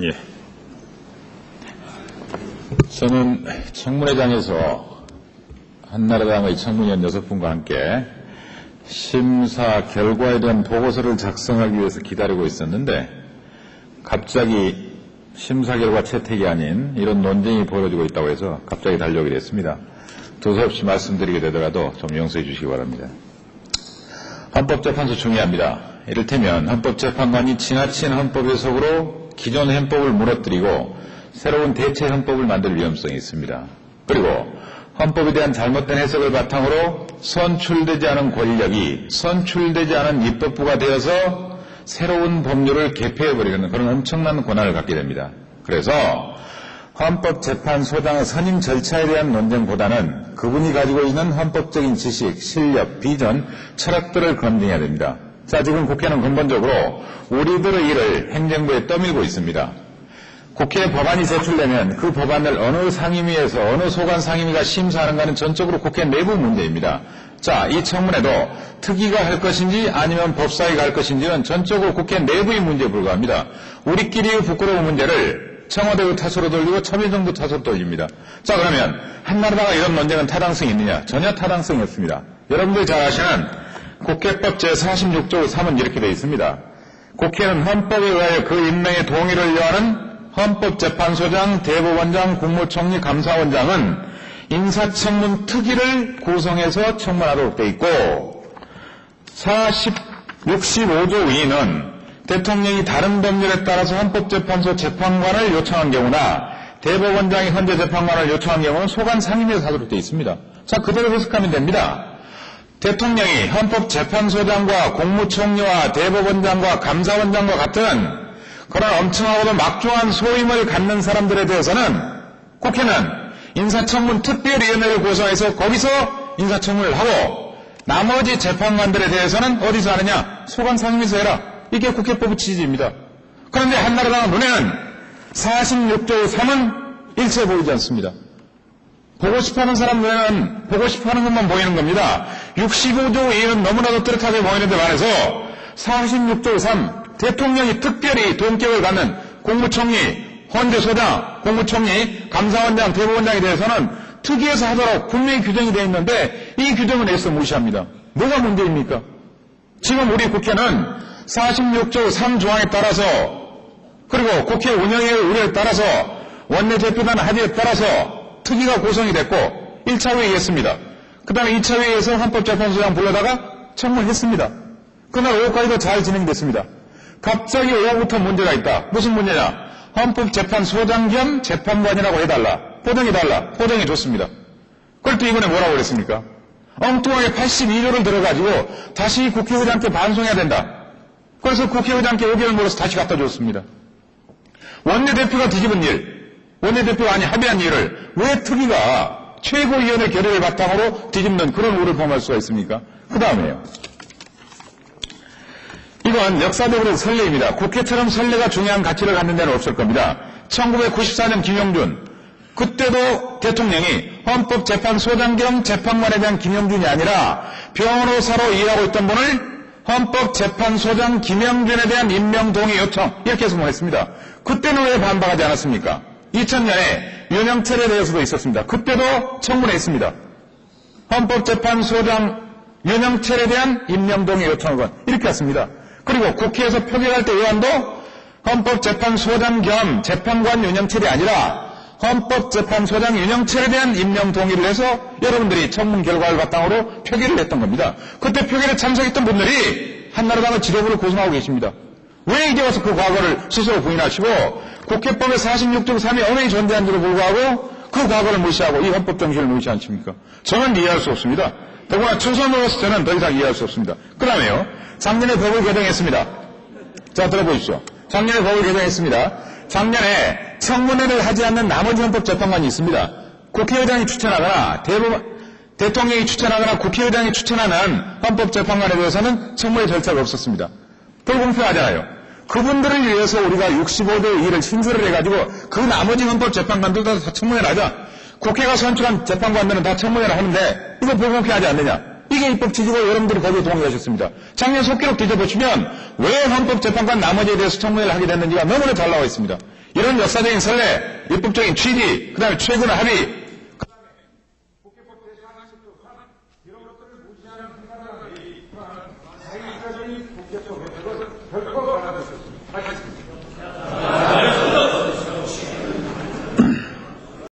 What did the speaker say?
예. 저는 청문회장에서 한나라당의 청문위원 6분과 함께 심사 결과에 대한 보고서를 작성하기 위해서 기다리고 있었는데 갑자기 심사 결과 채택이 아닌 이런 논쟁이 벌어지고 있다고 해서 갑자기 달려오게 됐습니다. 두서없이 말씀드리게 되더라도 좀 용서해 주시기 바랍니다. 헌법재판소 중요합니다. 이를테면 헌법재판관이 지나친 헌법 해석으로 기존 헌법을 무너뜨리고 새로운 대체 헌법을 만들 위험성이 있습니다. 그리고 헌법에 대한 잘못된 해석을 바탕으로 선출되지 않은 권력이 선출되지 않은 입법부가 되어서 새로운 법률을 개폐해버리는 그런 엄청난 권한을 갖게 됩니다. 그래서 헌법재판소장의 선임 절차에 대한 논쟁보다는 그분이 가지고 있는 헌법적인 지식, 실력, 비전, 철학들을 검증해야 됩니다. 자, 지금 국회는 근본적으로 우리들의 일을 행정부에 떠밀고 있습니다. 국회에 법안이 제출되면 그 법안을 어느 상임위에서 어느 소관 상임위가 심사하는가는 전적으로 국회 내부 문제입니다. 자, 이 청문회도 특위가 할 것인지 아니면 법사위가 할 것인지는 전적으로 국회 내부의 문제에 불과합니다. 우리끼리의 부끄러운 문제를 청와대의 탓으로 돌리고 참여정부 탓으로 돌립니다. 자, 그러면 한나라당의 이런 논쟁은 타당성이 있느냐? 전혀 타당성이 없습니다. 여러분들이 잘 아시는 국회법 제46조 3은 이렇게 되어 있습니다. 국회는 헌법에 의하여 그 임명에 동의를 요하는 헌법재판소장, 대법원장, 국무총리, 감사원장은 인사청문 특위를 구성해서 청문하도록 되어 있고 65조 2는 대통령이 다른 법률에 따라서 헌법재판소 재판관을 요청한 경우나 대법원장이 헌재 재판관을 요청한 경우는 소관 상임위에서 하도록 되어 있습니다. 자, 그대로 해석하면 됩니다. 대통령이 헌법재판소장과 국무총리와 대법원장과 감사원장과 같은 그런 엄청하고도 막중한 소임을 갖는 사람들에 대해서는 국회는 인사청문 특별위원회를 구성해서 거기서 인사청문을 하고 나머지 재판관들에 대해서는 어디서 하느냐? 소관 상임위에서 해라. 이게 국회법의 취지입니다. 그런데 한나라당 눈에는 46조 3은 일체 보이지 않습니다. 보고 싶어하는 사람 눈에는 보고 싶어하는 것만 보이는 겁니다. 65조 2는 너무나도 뚜렷하게 보이는데 말해서 46조 3 대통령이 특별히 동격을 갖는 국무총리, 헌재소장, 국무총리, 감사원장, 대법원장에 대해서는 특위에서 하도록 분명히 규정이 되어 있는데 이 규정은 애써 무시합니다. 뭐가 문제입니까? 지금 우리 국회는 46조 3조항에 따라서 그리고 국회 운영의 의뢰에 따라서 원내대표단 합의에 따라서 특위가 구성이 됐고 1차 회의 했습니다. 그 다음에 2차 회의에서 헌법재판소장 불러다가 청문했습니다. 그날 오후까지도 잘 진행됐습니다. 갑자기 오후부터 문제가 있다. 무슨 문제냐? 헌법재판소장 겸 재판관이라고 해달라. 포정해달라. 포정해줬습니다. 그럴 때 이번에 뭐라고 그랬습니까? 엉뚱하게 82조를 들어가지고 다시 국회의장께 반송해야 된다. 그래서 국회의장께 의견을 물어서 다시 갖다 줬습니다. 원내대표가 뒤집은 일, 원내대표가 아니 합의한 일을 왜 특위가 최고위원회 결의를 바탕으로 뒤집는 그런 우를 범할 수가 있습니까? 그 다음에요. 이건 역사적으로 선례입니다. 국회처럼 선례가 중요한 가치를 갖는 데는 없을 겁니다. 1994년 김영준, 그때도 대통령이 헌법재판소장 겸 재판관에 대한 김영준이 아니라 변호사로 일하고 있던 분을 헌법재판소장 김영준에 대한 임명동의 요청 이렇게 해서 보냈습니다. 그때는 왜 반박하지 않았습니까? 2000년에 윤영철에 대해서도 있었습니다. 그때도 청문회했습니다. 헌법재판소장 윤영철에 대한 임명동의 요청을 이렇게 했습니다. 그리고 국회에서 표결할 때 의원도 헌법재판소장 겸 재판관 윤영철이 아니라 헌법재판소장 윤영철에 대한 임명 동의를 해서 여러분들이 청문 결과를 바탕으로 표결을 했던 겁니다. 그때 표결에 참석했던 분들이 한나라당의 지도부를 구성하고 계십니다. 왜 이제 와서 그 과거를 스스로 부인하시고 국회법의 46조 3이 언행이 존재한지도 불구하고 그 과거를 무시하고 이 헌법 정신을 무시하십니까? 저는 이해할 수 없습니다. 더구나 초선으로서 저는 더 이상 이해할 수 없습니다. 그 다음에요. 작년에 법을 개정했습니다. 자, 들어보십시오. 작년에 법을 개정했습니다. 작년에 청문회를 하지 않는 나머지 헌법재판관이 있습니다. 국회의장이 추천하거나 대통령이 추천하거나 국회의장이 추천하는 헌법재판관에 대해서는 청문회 절차가 없었습니다. 불공평하잖아요. 그분들을 위해서 우리가 65대 2를 신설을 해가지고 그 나머지 헌법재판관들도 다 청문회를 하자. 국회가 선출한 재판관들은 다 청문회를 하는데 이거 불공평하지 않느냐. 이게 입법 취지고 여러분들이 거기에 동의하셨습니다. 작년 속기록 뒤져보시면 왜 헌법재판관 나머지에 대해서 청문회를 하게 됐는지가 너무나 잘 나와 있습니다. 이런 역사적인 선례, 입법적인 취지, 그 다음에 최근의 합의,